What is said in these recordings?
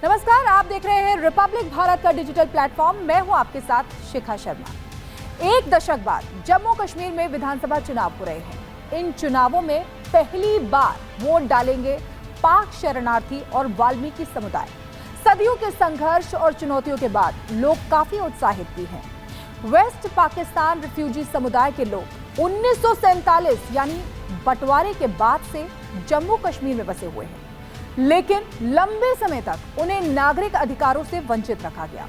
नमस्कार, आप देख रहे हैं रिपब्लिक भारत का डिजिटल प्लेटफॉर्म। मैं हूं आपके साथ शिखा शर्मा। एक दशक बाद जम्मू कश्मीर में विधानसभा चुनाव हो रहे हैं। इन चुनावों में पहली बार वोट डालेंगे पाक शरणार्थी और वाल्मीकि समुदाय। सदियों के संघर्ष और चुनौतियों के बाद लोग काफी उत्साहित भी हैं। वेस्ट पाकिस्तान रिफ्यूजी समुदाय के लोग 1947 यानी बंटवारे के बाद से जम्मू कश्मीर में बसे हुए हैं, लेकिन लंबे समय तक उन्हें नागरिक अधिकारों से वंचित रखा गया।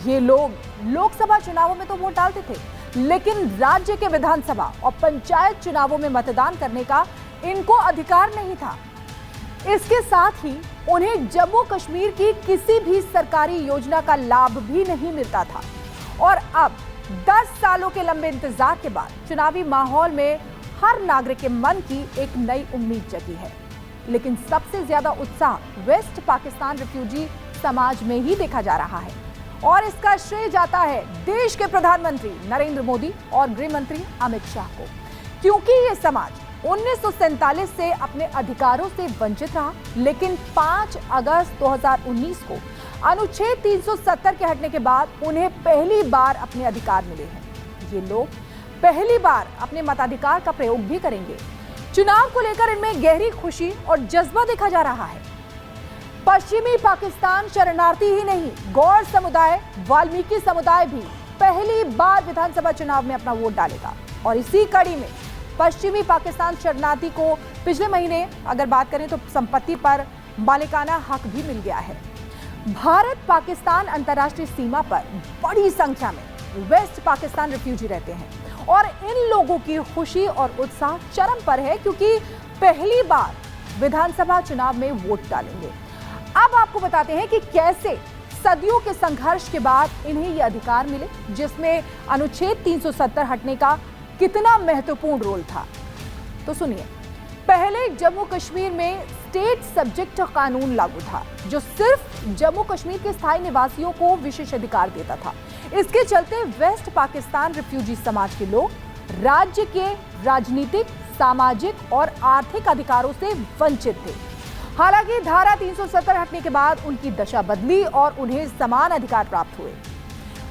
ये लोग लोकसभा चुनावों में तो वोट डालते थे, लेकिन राज्य के विधानसभा और पंचायत चुनावों में मतदान करने का इनको अधिकार नहीं था। इसके साथ ही उन्हें जम्मू कश्मीर की किसी भी सरकारी योजना का लाभ भी नहीं मिलता था। और अब 10 सालों के लंबे इंतजार के बाद चुनावी माहौल में हर नागरिक के मन की एक नई उम्मीद जगी है। लेकिन सबसे ज्यादा उत्साह वेस्ट पाकिस्तान रिफ्यूजी समाज में ही देखा जा रहा है, और इसका श्रेय जाता है देश के प्रधानमंत्री नरेंद्र मोदी और गृह मंत्री अमित शाह को, क्योंकि ये समाज 1947 से अपने अधिकारों से वंचित रहा। लेकिन 5 अगस्त 2019 को अनुच्छेद 370 के हटने के बाद उन्हें पहली बार अपने अधिकार मिले हैं। ये लोग पहली बार अपने मताधिकार का प्रयोग भी करेंगे। चुनाव को लेकर इनमें गहरी खुशी और जज्बा देखा जा रहा है। पश्चिमी पाकिस्तान शरणार्थी ही नहीं, गौड़ समुदाय, वाल्मीकि समुदाय भी पहली बार विधानसभा चुनाव में अपना वोट डालेगा। और इसी कड़ी में पश्चिमी पाकिस्तान शरणार्थी को पिछले महीने अगर बात करें तो संपत्ति पर मालिकाना हक भी मिल गया है। भारत पाकिस्तान अंतर्राष्ट्रीय सीमा पर बड़ी संख्या में वेस्ट पाकिस्तान रिफ्यूजी रहते हैं, और इन लोगों की खुशी और उत्साह चरम पर है, क्योंकि पहली बार विधानसभा चुनाव में वोट डालेंगे। अब आपको बताते हैं कि कैसे सदियों के संघर्ष के बाद इन्हें ये अधिकार मिले, जिसमें अनुच्छेद 370 हटने का कितना महत्वपूर्ण रोल था। तो सुनिए, पहले जम्मू कश्मीर में स्टेट सब्जेक्ट कानून लागू था, जो सिर्फ जम्मू कश्मीर के स्थायी निवासियों को विशेष अधिकार देता था। इसके चलते वेस्ट पाकिस्तान रिफ्यूजी समाज के लोग राज्य के राजनीतिक, सामाजिक और आर्थिक अधिकारों से वंचित थे। हालांकि धारा 370 हटने के बाद उनकी दशा बदली और उन्हें समान अधिकार प्राप्त हुए।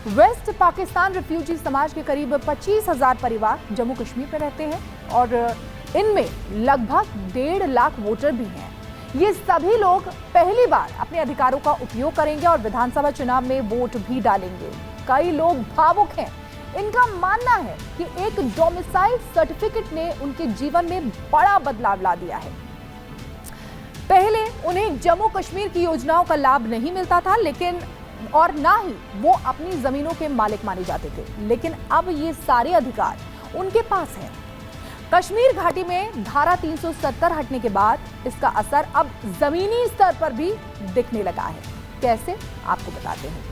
वेस्ट पाकिस्तान रिफ्यूजी समाज के करीब 25,000 परिवार जम्मू कश्मीर में रहते हैं, और इनमें लगभग 1.5 लाख वोटर भी हैं। ये सभी लोग पहली बार अपने अधिकारों का उपयोग करेंगे और विधानसभा चुनाव में वोट भी डालेंगे। कई लोग भावुक हैं। इनका मानना है कि एक डोमिसाइल सर्टिफिकेट ने उनके जीवन में बड़ा बदलाव ला दिया है। पहले उन्हें जम्मू कश्मीर की योजनाओं का लाभ नहीं मिलता था, लेकिन और ना ही वो अपनी जमीनों के मालिक माने जाते थे। लेकिन अब ये सारे अधिकार उनके पास हैं। कश्मीर घाटी में धारा 370 हटने के बाद इसका असर अब जमीनी स्तर पर भी दिखने लगा है। कैसे, आपको बताते हैं।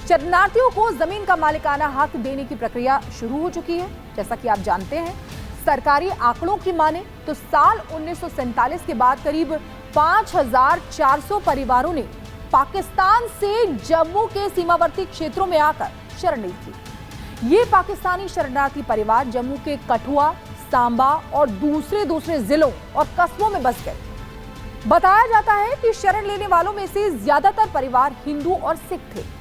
शरणार्थियों को जमीन का मालिकाना हक देने की प्रक्रिया शुरू हो चुकी है। जैसा कि आप जानते हैं, सरकारी आंकड़ों की माने तो साल 1947 के बाद करीब 5,400 परिवारों ने पाकिस्तान से जम्मू के सीमावर्ती क्षेत्रों में आकर शरण ली थी। ये पाकिस्तानी शरणार्थी परिवार जम्मू के कठुआ, सांबा और दूसरे जिलों और कस्बों में बस गए। बताया जाता है कि शरण लेने वालों में से ज्यादातर परिवार हिंदू और सिख थे।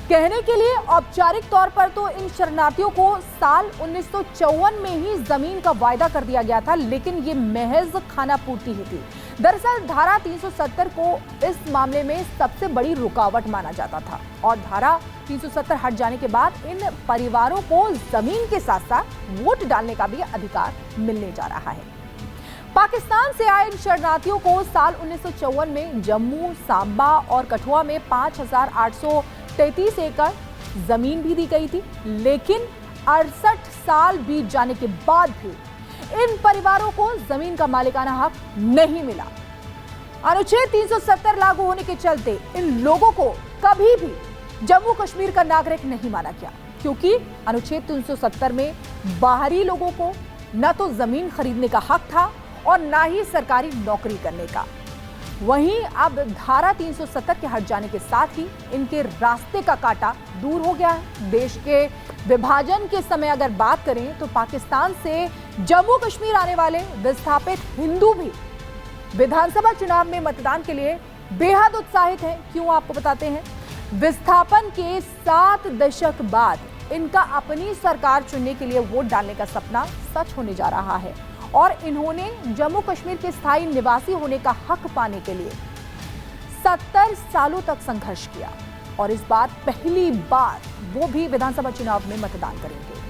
कहने के लिए औपचारिक तौर पर तो इन शरणार्थियों को साल 1954 में ही जमीन का वायदा कर दिया गया था, लेकिन ये महज खाना पूर्ति ही थी। दरअसल धारा 370 को इस मामले में सबसे बड़ी रुकावट माना जाता था, और धारा 370 हट जाने के बाद इन परिवारों को जमीन के साथ साथ वोट डालने का भी अधिकार मिलने जा रहा है। पाकिस्तान से आए इन शरणार्थियों को साल 1954 में जम्मू, सांबा और कठुआ में 5,833 एकड़ जमीन भी दी गई थी। लेकिन 68 साल बीत जाने के बाद भी इन परिवारों को जमीन का मालिकाना हक नहीं मिला। अनुच्छेद 370 लागू होने के चलते इन लोगों को कभी भी जम्मू कश्मीर का नागरिक नहीं माना गया, क्योंकि अनुच्छेद 370 में बाहरी लोगों को न तो जमीन खरीदने का हक था और न ही सरकारी नौकरी करने का। वहीं अब धारा 370 के हट जाने के साथ ही इनके रास्ते का कांटा दूर हो गया है। देश के विभाजन के समय अगर बात करें तो पाकिस्तान से जम्मू कश्मीर आने वाले विस्थापित हिंदू भी विधानसभा चुनाव में मतदान के लिए बेहद उत्साहित हैं। क्यों, आपको बताते हैं। विस्थापन के 7 दशक बाद इनका अपनी सरकार चुनने के लिए वोट डालने का सपना सच होने जा रहा है और इन्होंने जम्मू कश्मीर के स्थायी निवासी होने का हक पाने के लिए 70 सालों तक संघर्ष किया और इस बार पहली बार वो भी विधानसभा चुनाव में मतदान करेंगे।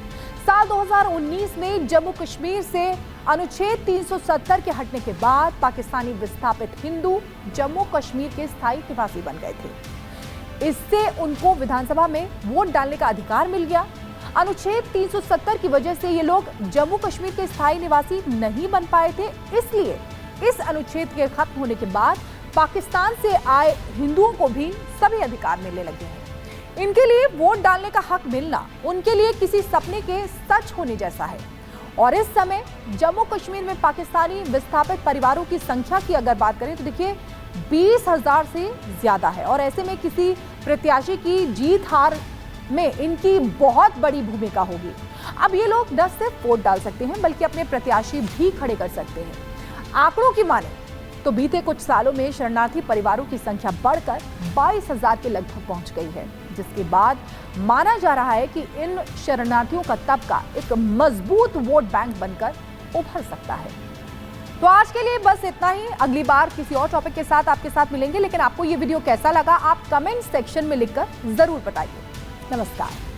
साल 2019 में जम्मू कश्मीर से अनुच्छेद 370 के हटने के बाद पाकिस्तानी विस्थापित हिंदू जम्मू कश्मीर के स्थायी निवासी बन गए थे। इससे उनको विधानसभा में वोट डालने का अधिकार मिल गया। अनुच्छेद 370 की वजह से ये लोग जम्मू कश्मीर के स्थायी निवासी नहीं बन पाए थे, इसलिए इस अनुच्छेद के खत्म होने के बाद पाकिस्तान से आए हिंदुओं को भी सभी अधिकार मिलने लगे हैं। इनके लिए वोट डालने का हक मिलना उनके लिए किसी सपने के सच होने जैसा है। और इस समय जम्मू कश्मीर में पाकिस्तानी विस्थापित परिवारों की संख्या की अगर बात करें तो देखिए 20,000 से ज्यादा है और ऐसे में किसी प्रत्याशी की जीत हार में इनकी बहुत बड़ी भूमिका होगी। अब ये लोग न सिर्फ वोट डाल सकते हैं बल्कि अपने प्रत्याशी भी खड़े कर सकते हैं। आंकड़ों की माने तो बीते कुछ सालों में शरणार्थी परिवारों की संख्या बढ़कर 22,000 के लगभग पहुंच गई है, जिसके बाद माना जा रहा है कि इन शरणार्थियों का तबका एक मजबूत वोट बैंक बनकर उभर सकता है। तो आज के लिए बस इतना ही। अगली बार किसी और टॉपिक के साथ आपके साथ मिलेंगे, लेकिन आपको ये वीडियो कैसा लगा आप कमेंट सेक्शन में लिखकर जरूर बताइए। नमस्कार।